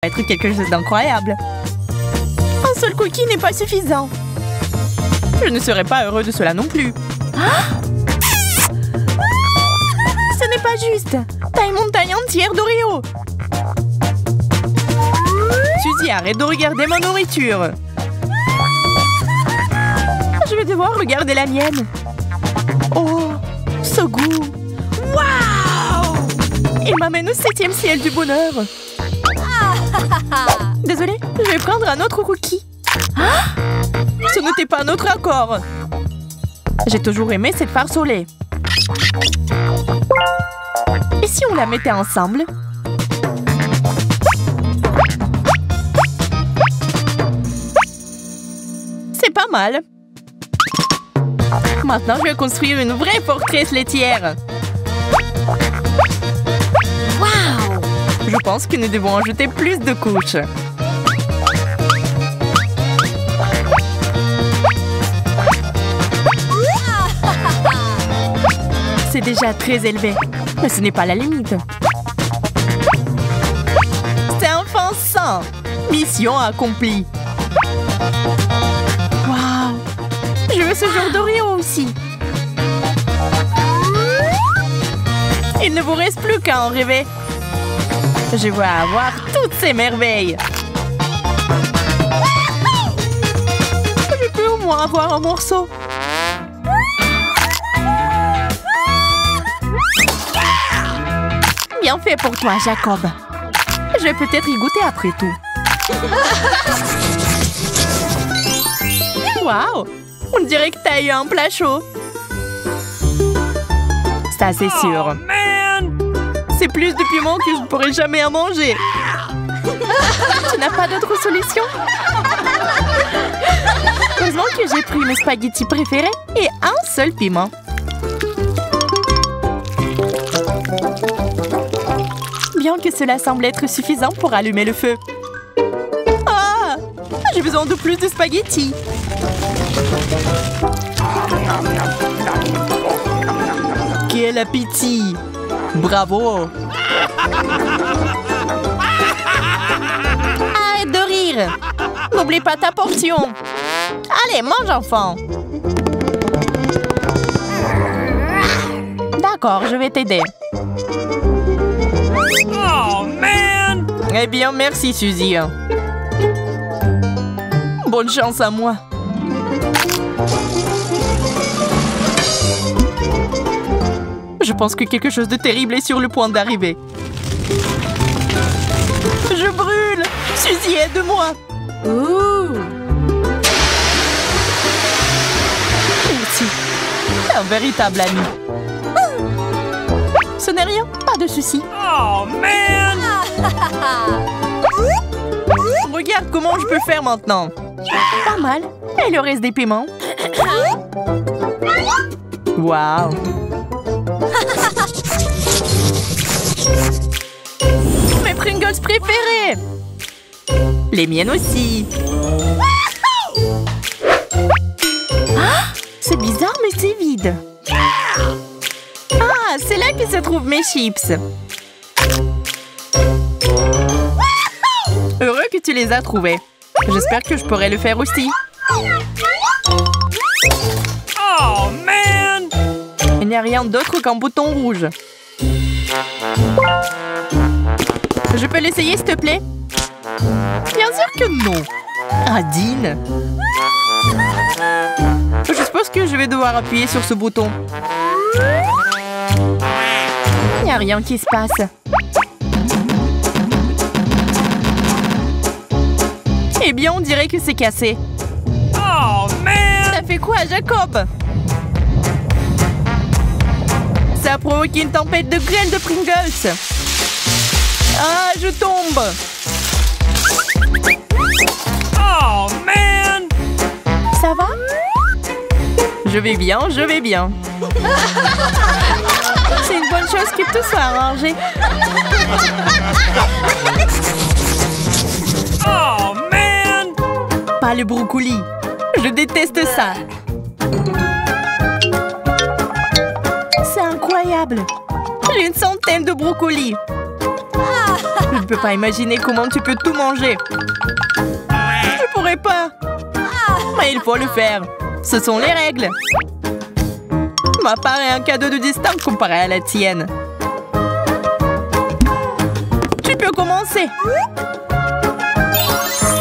être quelque chose d'incroyable. Un seul cookie n'est pas suffisant. Je ne serais pas heureux de cela non plus. Ce n'est pas juste. T'as une montagne entière d'Oreo. Suzy, arrête de regarder ma nourriture. Je vais devoir regarder la mienne. Oh, ce goût. Waouh! Il m'amène au 7e ciel du bonheur. Désolée, je vais prendre un autre cookie. Ce n'était pas notre accord. J'ai toujours aimé cette farce au lait. Et si on la mettait ensemble? C'est pas mal. Maintenant, je vais construire une vraie forteresse laitière. Waouh! Je pense que nous devons ajouter plus de couches. C'est déjà très élevé, mais ce n'est pas la limite. C'est offensant. Mission accomplie. Waouh! Je veux ce genre d'Oreo aussi. Il ne vous reste plus qu'à en rêver. Je veux avoir toutes ces merveilles. Je peux au moins avoir un morceau. Bien fait pour toi, Jacob. Je vais peut-être y goûter après tout. Waouh! On dirait que t'as eu un plat chaud. Ça, c'est sûr. C'est plus de piment que je ne pourrai jamais en manger. Tu n'as pas d'autre solution? Heureusement que j'ai pris mes spaghettis préférés et un seul piment. Bien que cela semble être suffisant pour allumer le feu. Ah! J'ai besoin de plus de spaghettis. Quel appétit! Bravo! Arrête de rire! N'oublie pas ta portion! Allez, mange, enfant! D'accord, je vais t'aider. Oh, man! Eh bien, merci, Suzy. Bonne chance à moi. Je pense que quelque chose de terrible est sur le point d'arriver. Je brûle! Suzy, aide-moi! Merci. Un véritable ami. Ce n'est rien, pas de souci. Oh, man! Regarde comment je peux faire maintenant. Pas mal. Et le reste des piments? Waouh! Mes Pringles préférés! Les miennes aussi! Ah! C'est bizarre, mais c'est vide. Ah, c'est là que se trouvent mes chips. Heureux que tu les as trouvés. J'espère que je pourrai le faire aussi. Oh, man! Il n'y a rien d'autre qu'un bouton rouge. Je peux l'essayer, s'il te plaît? Bien sûr que non. Adine. Je suppose que je vais devoir appuyer sur ce bouton. Il n'y a rien qui se passe. Eh bien, on dirait que c'est cassé. Oh, man! Ça fait quoi, Jacob? Ça a provoqué une tempête de grêle de Pringles. Ah, je tombe. Oh, man! Ça va? Je vais bien, je vais bien. C'est une bonne chose que tout soit arrangé. Oh, man! Pas le brocoli. Je déteste ça. C'est incroyable. J'ai une centaine de brocolis. Je ne peux pas imaginer comment tu peux tout manger. Je pourrais pas. Mais il faut le faire. Ce sont les règles. Ma part est un cadeau de distance comparé à la tienne. Tu peux commencer.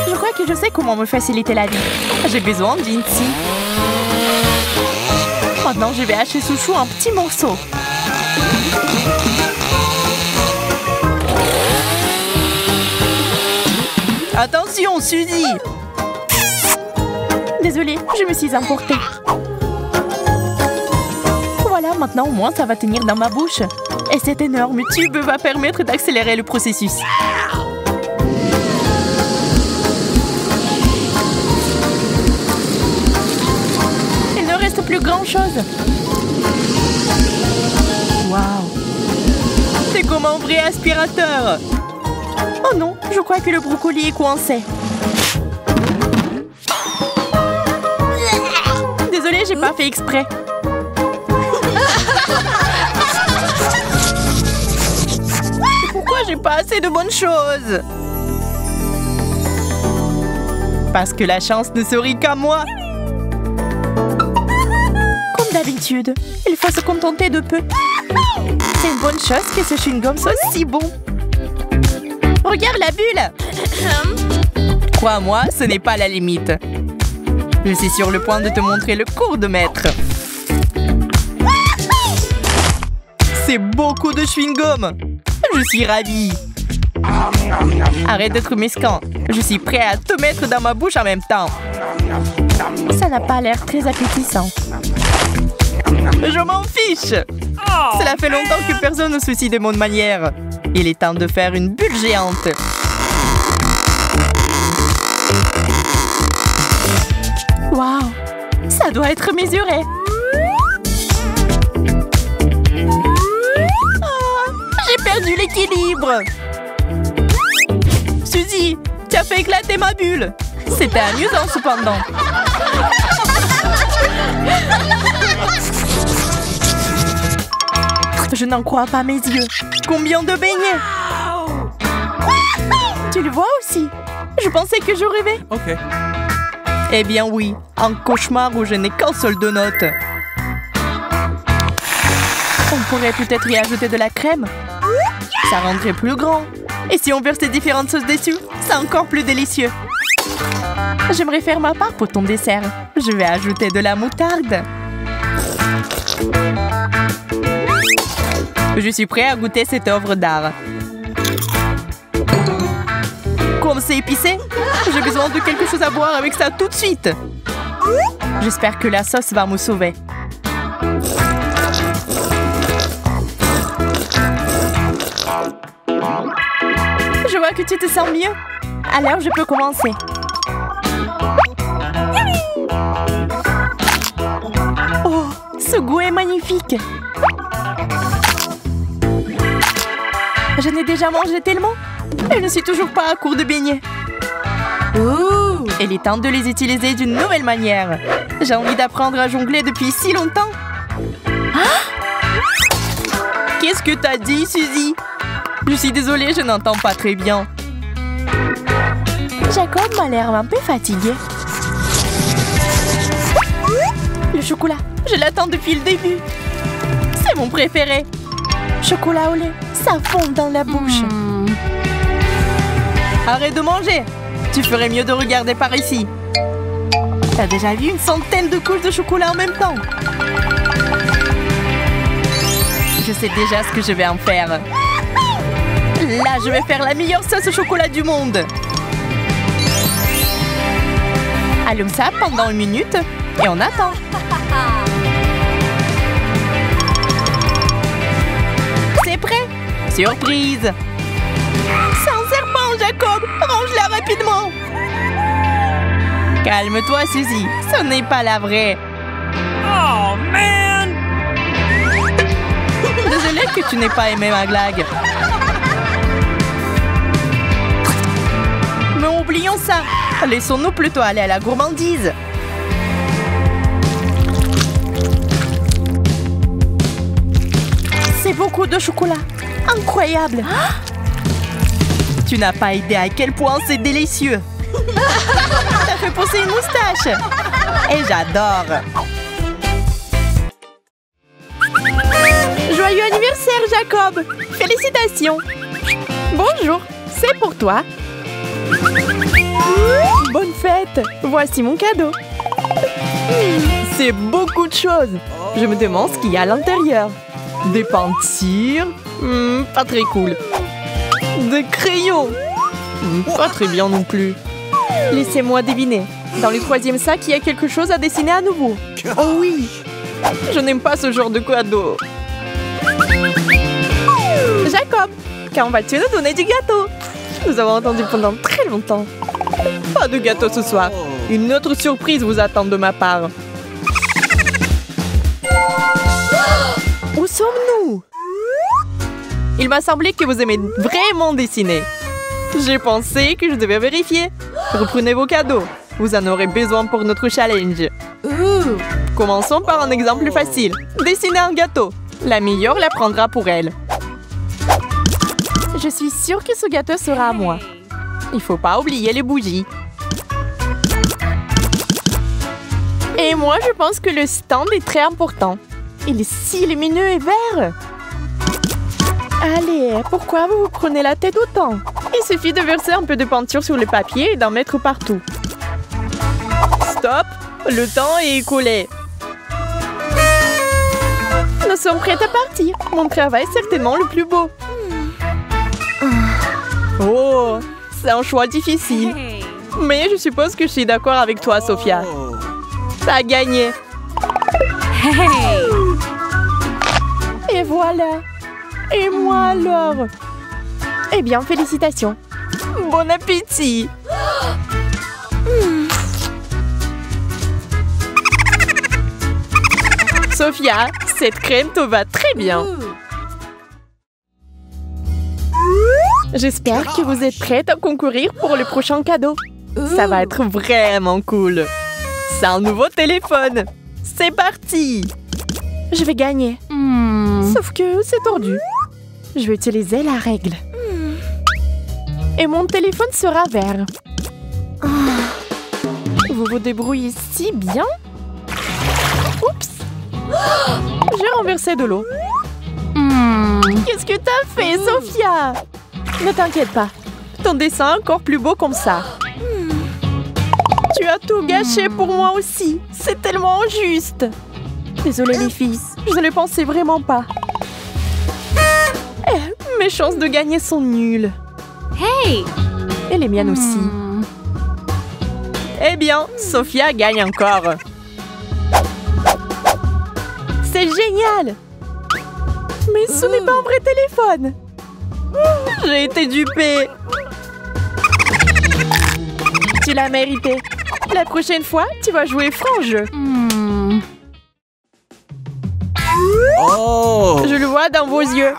Je crois que je sais comment me faciliter la vie. J'ai besoin d'Incy. Maintenant, je vais hacher ce chou en petits morceaux. Attention, Suzy! Désolée, je me suis emportée. Voilà, maintenant au moins ça va tenir dans ma bouche. Et cet énorme tube va permettre d'accélérer le processus. Il ne reste plus grand-chose. Waouh! C'est comme un vrai aspirateur. Oh non, je crois que le brocoli est coincé. Désolée, j'ai pas fait exprès. Pourquoi j'ai pas assez de bonnes choses? Parce que la chance ne sourit qu'à moi. Comme d'habitude, il faut se contenter de peu. C'est une bonne chose que ce chewing-gum soit si bon. Regarde la bulle! Crois-moi, ce n'est pas la limite. Je suis sur le point de te montrer le cours de maître. C'est beaucoup de chewing-gum. Je suis ravie. Arrête d'être mesquin. Je suis prêt à te mettre dans ma bouche en même temps. Ça n'a pas l'air très appétissant. Je m'en fiche. Cela fait longtemps que personne ne se soucie de mon manière. Il est temps de faire une bulle géante. Waouh, ça doit être mesuré. Oh, j'ai perdu l'équilibre. Suzy, tu as fait éclater ma bulle. C'était amusant cependant. Je n'en crois pas mes yeux. Combien de beignets? Tu le vois aussi? Je pensais que je rêvais. Ok. Eh bien oui, un cauchemar où je n'ai qu'un seul donut. On pourrait peut-être y ajouter de la crème. Ça rendrait plus grand. Et si on verse des différentes sauces dessus, c'est encore plus délicieux. J'aimerais faire ma part pour ton dessert. Je vais ajouter de la moutarde. Je suis prêt à goûter cette œuvre d'art. Comme c'est épicé, j'ai besoin de quelque chose à boire avec ça tout de suite. J'espère que la sauce va me sauver. Je vois que tu te sens mieux. Alors, je peux commencer. Oh, ce goût est magnifique. Je n'ai déjà mangé tellement. Je ne suis toujours pas à court de beignets. Ouh, il est temps de les utiliser d'une nouvelle manière. J'ai envie d'apprendre à jongler depuis si longtemps. Ah! Qu'est-ce que t'as dit, Suzy? Je suis désolée, je n'entends pas très bien. Jacob m'a l'air un peu fatigué. Le chocolat, je l'attends depuis le début. C'est mon préféré. Chocolat au lait, ça fond dans la bouche. Arrête de manger. Tu ferais mieux de regarder par ici. T'as déjà vu une centaine de couches de chocolat en même temps? Je sais déjà ce que je vais en faire. Là, je vais faire la meilleure sauce au chocolat du monde. Allume ça pendant 1 minute et on attend. C'est prêt? Surprise! C'est un serpent, Jacob! Range-la rapidement! Calme-toi, Suzy. Ce n'est pas la vraie. Oh, man! Désolée que tu n'aies pas aimé ma blague. Mais oublions ça. Laissons-nous plutôt aller à la gourmandise. C'est beaucoup de chocolat. Incroyable. Tu n'as pas idée à quel point c'est délicieux. Ça fait pousser une moustache. Et j'adore. Joyeux anniversaire, Jacob. Félicitations. Bonjour, c'est pour toi. Bonne fête. Voici mon cadeau. C'est beaucoup de choses. Je me demande ce qu'il y a à l'intérieur. Des peintures. Pas très cool. Des crayons. Pas très bien non plus. Laissez-moi deviner. Dans le troisième sac, il y a quelque chose à dessiner à nouveau. Oh oui. Je n'aime pas ce genre de cadeau. Jacob, quand vas-tu nous donner du gâteau? Nous avons entendu pendant très longtemps. Pas de gâteau ce soir. Une autre surprise vous attend de ma part. Où sommes-nous? Il m'a semblé que vous aimez vraiment dessiner. J'ai pensé que je devais vérifier. Reprenez vos cadeaux. Vous en aurez besoin pour notre challenge. Commençons par un exemple facile. Dessiner un gâteau. La meilleure la prendra pour elle. Je suis sûre que ce gâteau sera à moi. Il faut pas oublier les bougies. Et moi, je pense que le stand est très important. Il est si lumineux et vert. Allez, pourquoi vous vous prenez la tête autant? Il suffit de verser un peu de peinture sur le papier et d'en mettre partout. Stop! Le temps est écoulé. Nous sommes prêts à partir. Mon travail est certainement le plus beau. Oh, c'est un choix difficile. Mais je suppose que je suis d'accord avec toi, Sophia. T'as gagné. Et voilà. Et moi alors? Eh bien, félicitations. Bon appétit. Sophia, cette crème te va très bien. J'espère que vous êtes prête à concourir pour le prochain cadeau. Ça va être vraiment cool. C'est un nouveau téléphone. C'est parti. Je vais gagner. Sauf que c'est tordu. Je vais utiliser la règle. Et mon téléphone sera vert. Vous vous débrouillez si bien. Oups. J'ai renversé de l'eau. Qu'est-ce que t'as fait, Sophia? Ne t'inquiète pas. Ton dessin est encore plus beau comme ça. Tu as tout gâché pour moi aussi. C'est tellement injuste. Désolée les filles, je ne le pensais vraiment pas. Mes chances de gagner sont nulles. Hey! Et les miennes aussi. Eh bien, Sophia gagne encore. C'est génial! Mais ce n'est pas un vrai téléphone. J'ai été dupée. Tu l'as mérité. La prochaine fois, tu vas jouer franc jeu. Oh! Je le vois dans vos yeux.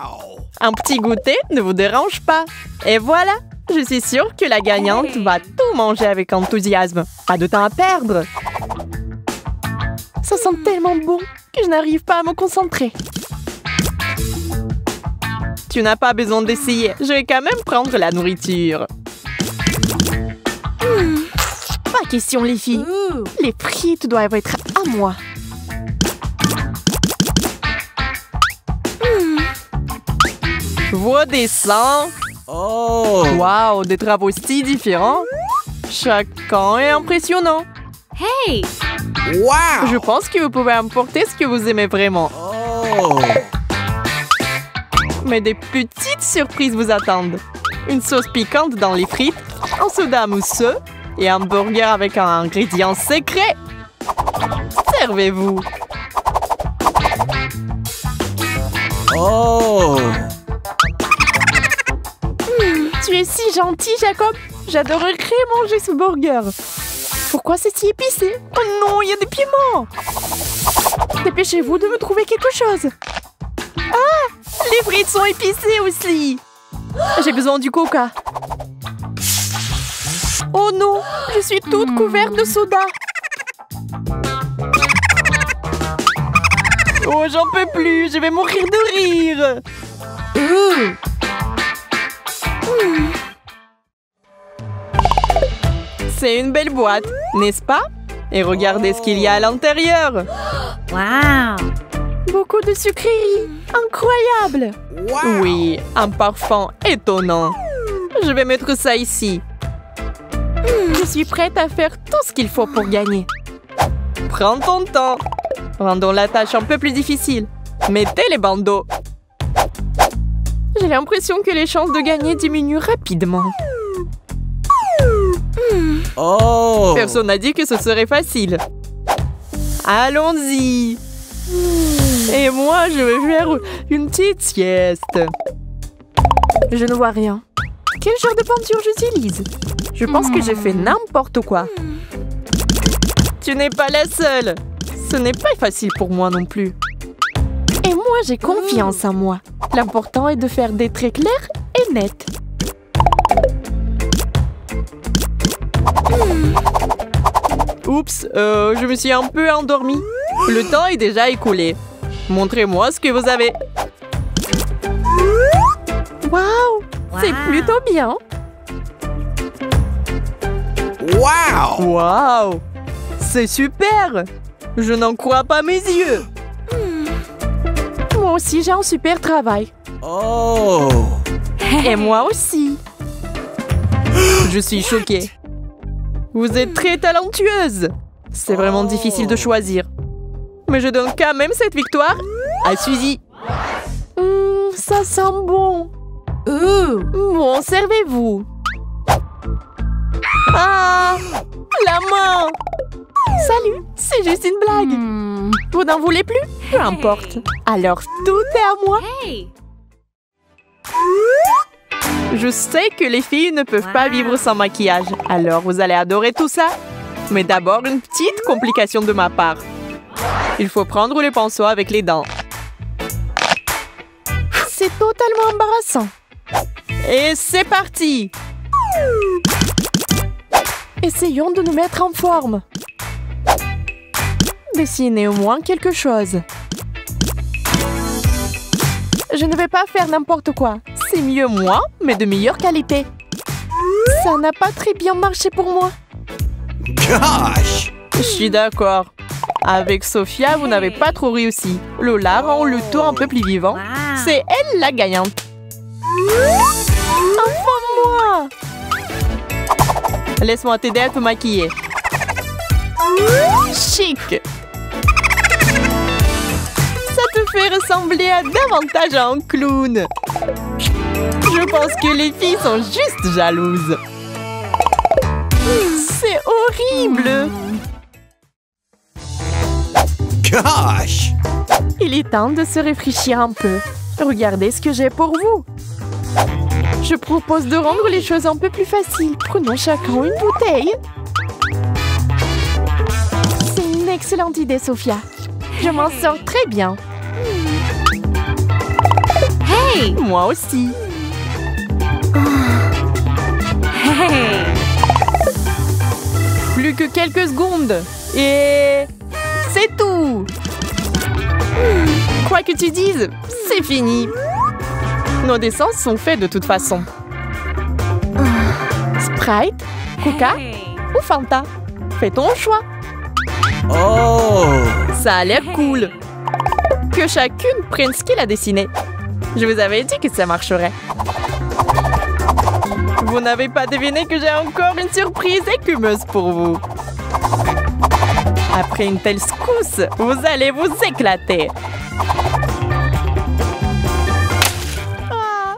Un petit goûter ne vous dérange pas. Et voilà, je suis sûre que la gagnante va tout manger avec enthousiasme. Pas de temps à perdre. Ça sent tellement bon que je n'arrive pas à me concentrer. Tu n'as pas besoin d'essayer. Je vais quand même prendre la nourriture. Pas question, les filles. Les frites doivent être à moi. Vos dessins. Oh! Waouh, des travaux si différents. Chacun est impressionnant. Hey! Wow! Je pense que vous pouvez emporter ce que vous aimez vraiment. Oh! Mais des petites surprises vous attendent. Une sauce piquante dans les frites, un soda mousseux et un burger avec un ingrédient secret. Servez-vous. Oh! Tu es si gentil, Jacob. J'adorerais manger ce burger. Pourquoi c'est si épicé? Oh non, il y a des piments. Dépêchez-vous de me trouver quelque chose. Ah! Les frites sont épicées aussi. J'ai besoin du coca. Oh non, je suis toute couverte de soda. Oh, j'en peux plus, je vais mourir de rire. C'est une belle boîte, n'est-ce pas? Et regardez ce qu'il y a à l'intérieur. Wow. Beaucoup de sucreries. Incroyable. Wow. Oui, un parfum étonnant. Je vais mettre ça ici. Je suis prête à faire tout ce qu'il faut pour gagner. Prends ton temps. Rendons la tâche un peu plus difficile. Mettez les bandeaux. J'ai l'impression que les chances de gagner diminuent rapidement. Oh. Personne n'a dit que ce serait facile. Allons-y. Et moi, je vais faire une petite sieste. Je ne vois rien. Quel genre de peinture j'utilise? Je pense que j'ai fait n'importe quoi. Tu n'es pas la seule. Ce n'est pas facile pour moi non plus. Et moi, j'ai confiance en moi. L'important est de faire des traits clairs et nets. Oups, je me suis un peu endormie. Le temps est déjà écoulé. Montrez-moi ce que vous avez. Waouh, c'est plutôt bien. Wow. Waouh, c'est super. Je n'en crois pas mes yeux. Moi aussi, j'ai un super travail. Oh. Et moi aussi. Je suis choquée. Vous êtes très talentueuse. C'est vraiment difficile de choisir. Mais je donne quand même cette victoire à Suzy. Ça sent bon. Bon, servez-vous. Ah, la main. Salut, c'est juste une blague. Vous n'en voulez plus? Peu importe. Alors, tout est à moi. Hey. Je sais que les filles ne peuvent pas vivre sans maquillage, alors vous allez adorer tout ça. Mais d'abord, une petite complication de ma part. Il faut prendre le pinceau avec les dents. C'est totalement embarrassant. Et c'est parti! Essayons de nous mettre en forme. Dessinez au moins quelque chose. Je ne vais pas faire n'importe quoi. C'est mieux moi, mais de meilleure qualité. Ça n'a pas très bien marché pour moi. Gosh. Je suis d'accord. Avec Sophia, vous n'avez pas trop réussi. Lola rend le tout un peu plus vivant. Wow. C'est elle la gagnante. Enfin moi! Laisse-moi t'aider à te maquiller. Chic! Ça te fait ressembler davantage à un clown. Je pense que les filles sont juste jalouses. C'est horrible! Gosh. Il est temps de se réfléchir un peu. Regardez ce que j'ai pour vous. Je propose de rendre les choses un peu plus faciles. Prenons chacun une bouteille. C'est une excellente idée, Sophia. Je m'en sors très bien. Hey. Moi aussi. Hey. Plus que quelques secondes. Et... c'est tout. Quoi que tu dises, c'est fini. Nos dessins sont faits de toute façon. Sprite, Coca Hey. ou Fanta? Fais ton choix. Oh. Ça a l'air cool. Que chacune prenne ce qu'il a dessiné. Je vous avais dit que ça marcherait. Vous n'avez pas deviné que j'ai encore une surprise écumeuse pour vous. Après une telle secousse, vous allez vous éclater. Ah,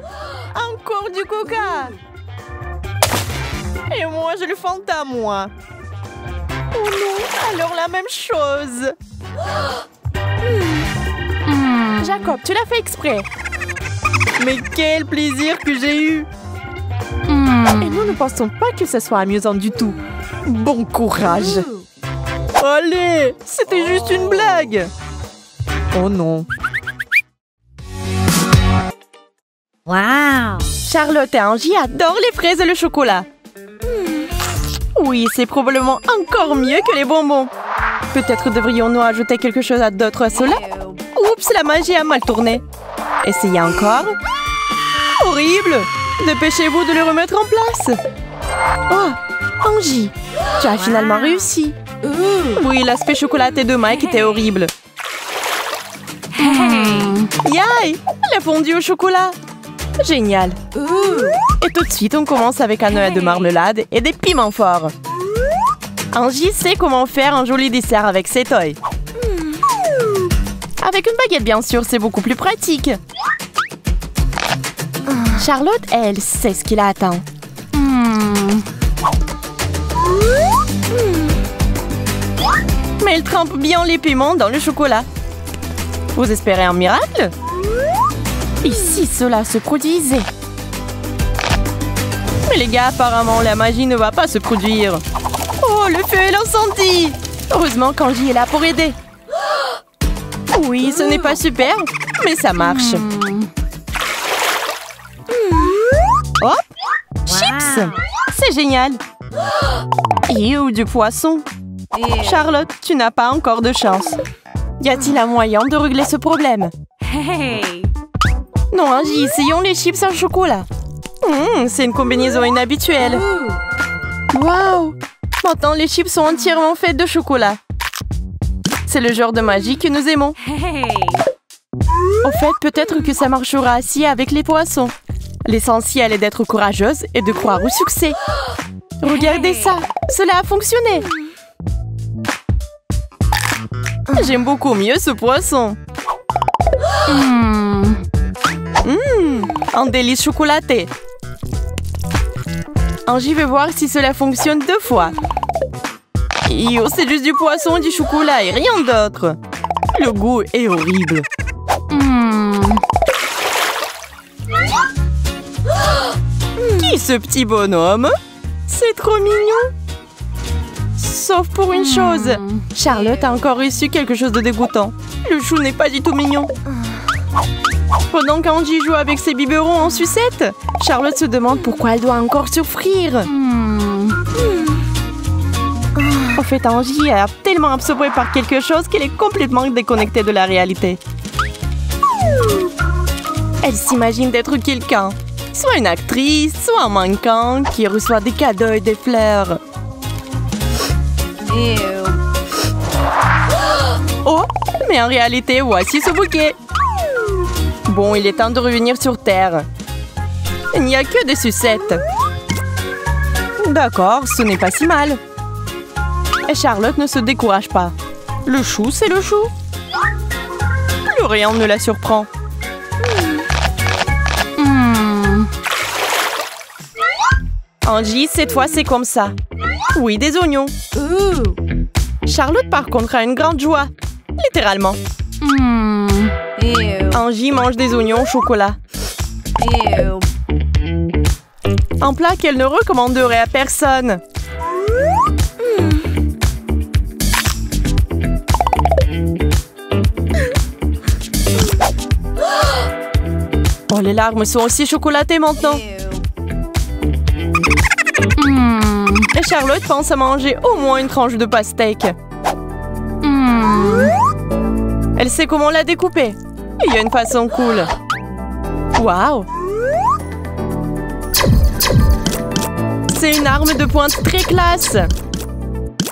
encore du Coca. Et moi, j'ai le Fanta, moi. Oh non, alors la même chose. Jacob, tu l'as fait exprès. Mais quel plaisir que j'ai eu. Et nous ne pensons pas que ce soit amusant du tout. Bon courage. Allez, c'était juste une blague. Oh non. Wow. Charlotte et Angie adorent les fraises et le chocolat. Oui, c'est probablement encore mieux que les bonbons. Peut-être devrions-nous ajouter quelque chose d'autre à cela? Oups, la magie a mal tourné. Essayez encore. Horrible! Dépêchez-vous de le remettre en place. Oh, Angie, Tu as finalement réussi. Oui, l'aspect chocolaté de Mike était horrible. Yay! La fondue au chocolat. Génial. Et tout de suite, on commence avec un œuf de marmelade et des piments forts. Angie sait comment faire un joli dessert avec ses toys. Avec une baguette, bien sûr, c'est beaucoup plus pratique. Charlotte, elle, sait ce qui la attend. Mais elle trempe bien les piments dans le chocolat. Vous espérez un miracle? Et si cela se produisait? Mais les gars, apparemment, la magie ne va pas se produire. Oh, le feu et l'incendie! Heureusement qu'Angie est là pour aider. Oui, ce n'est pas super, mais ça marche. Oh! Chips! C'est génial! Et du poisson! Charlotte, tu n'as pas encore de chance. Y a-t-il un moyen de régler ce problème? Hey. Non, Angie, essayons les chips en chocolat. C'est une combinaison inhabituelle. Waouh! Maintenant, les chips sont entièrement faites de chocolat. C'est le genre de magie que nous aimons. Hey. Au fait, peut-être que ça marchera aussi avec les poissons. L'essentiel est d'être courageuse et de croire au succès. Regardez ça, cela a fonctionné. J'aime beaucoup mieux ce poisson. Un délice chocolaté. Angie veut voir si cela fonctionne 2 fois. Et c'est juste du poisson et du chocolat et rien d'autre. Le goût est horrible. Qui est ce petit bonhomme? C'est trop mignon. Sauf pour une chose. Charlotte a encore reçu quelque chose de dégoûtant. Le chou n'est pas du tout mignon. Pendant qu'Angie joue avec ses biberons en sucette, Charlotte se demande pourquoi elle doit encore souffrir. En fait, Angie est tellement absorbée par quelque chose qu'elle est complètement déconnectée de la réalité. Elle s'imagine d'être quelqu'un. Soit une actrice, soit un mannequin qui reçoit des cadeaux et des fleurs. Oh, mais en réalité, voici ce bouquet. Bon, il est temps de revenir sur Terre. Il n'y a que des sucettes. D'accord, ce n'est pas si mal. Et Charlotte ne se décourage pas. Le chou, c'est le chou. Plus rien ne la surprend. Angie, cette fois, c'est comme ça. Oui, des oignons. Charlotte, par contre, a une grande joie. Littéralement. Angie mange des oignons au chocolat. Un plat qu'elle ne recommanderait à personne. Oh, les larmes sont aussi chocolatées maintenant. Et Charlotte pense à manger au moins une tranche de pastèque. Elle sait comment la découper. Il y a une façon cool. Waouh! C'est une arme de pointe très classe.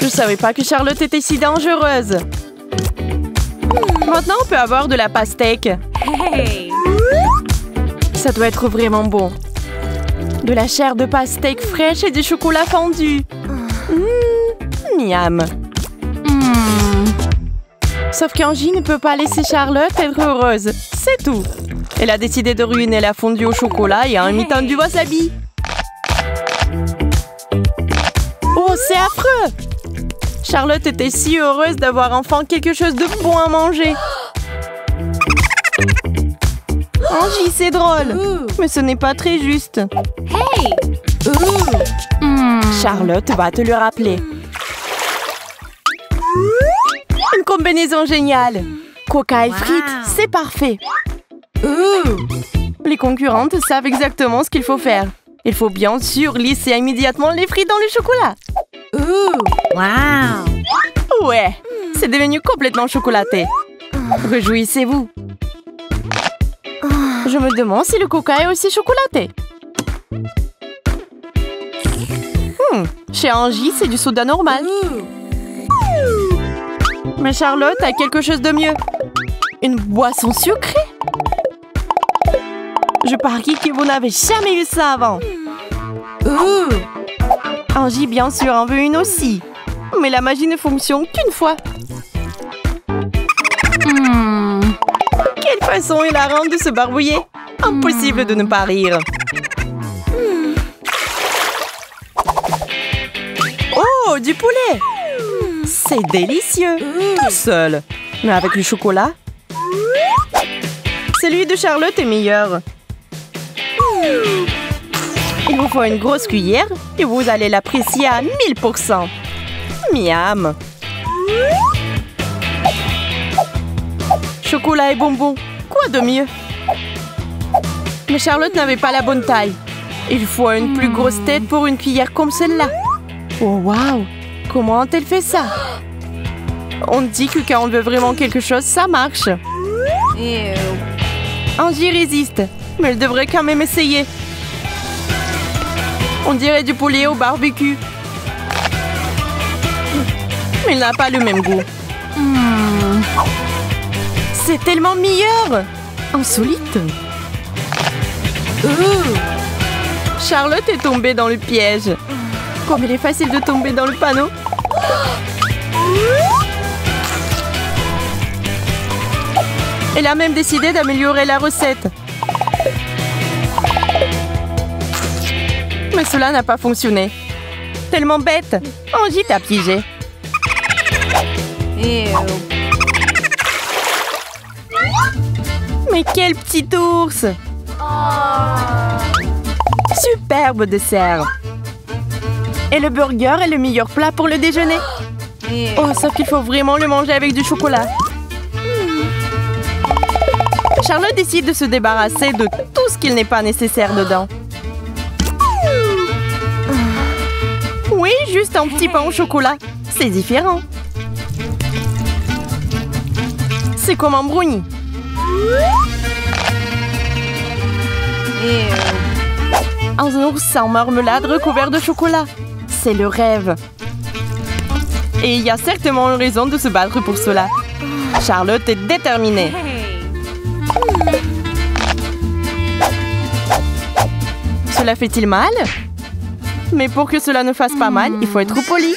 Je savais pas que Charlotte était si dangereuse. Maintenant, on peut avoir de la pastèque. Hey. Ça doit être vraiment bon. De la chair de pastèque fraîche et du chocolat fondu. Miam. Sauf qu'Angie ne peut pas laisser Charlotte être heureuse. C'est tout. Elle a décidé de ruiner la fondue au chocolat et en imitant du wasabi. Oh, c'est affreux! Charlotte était si heureuse d'avoir enfin quelque chose de bon à manger. Angie, c'est drôle. Mais ce n'est pas très juste. Hey. Charlotte va te le rappeler. Une combinaison géniale. Coca et frites, c'est parfait. Les concurrentes savent exactement ce qu'il faut faire. Il faut bien sûr lisser immédiatement les frites dans le chocolat. Wow. Ouais, c'est devenu complètement chocolaté. Réjouissez-vous. Je me demande si le coca est aussi chocolaté. Chez Angie, c'est du soda normal. Mais Charlotte a quelque chose de mieux. Une boisson sucrée. Je parie que vous n'avez jamais eu ça avant. Angie, bien sûr, en veut une aussi. Mais la magie ne fonctionne qu'une fois. Quelle façon hilarante de se barbouiller. Impossible de ne pas rire. Oh, du poulet! C'est délicieux. Tout seul. Mais avec le chocolat, celui de Charlotte est meilleur. Il vous faut une grosse cuillère et vous allez l'apprécier à 1000%. Miam! Chocolat et bonbons. Quoi de mieux? Mais Charlotte n'avait pas la bonne taille. Il faut une plus grosse tête pour une cuillère comme celle-là. Oh, waouh! Comment a-t-elle fait ça? On dit que quand on veut vraiment quelque chose, ça marche. Angie résiste, mais elle devrait quand même essayer. On dirait du poulet au barbecue. Mais il n'a pas le même goût. C'est tellement meilleur! Insolite! Charlotte est tombée dans le piège. Comme il est facile de tomber dans le panneau. Elle a même décidé d'améliorer la recette. Mais cela n'a pas fonctionné. Tellement bête. Angie t'a piégé. Mais quel petit ours! Superbe dessert. Et le burger est le meilleur plat pour le déjeuner. Oh, sauf qu'il faut vraiment le manger avec du chocolat. Charlotte décide de se débarrasser de tout ce qu'il n'est pas nécessaire dedans. Oui, juste un petit pain au chocolat. C'est différent. C'est comme un brownie. Un ours sans marmelade recouvert de chocolat. C'est le rêve. Et il y a certainement une raison de se battre pour cela. Charlotte est déterminée. Cela fait-il mal? Mais pour que cela ne fasse pas mal, il faut être poli.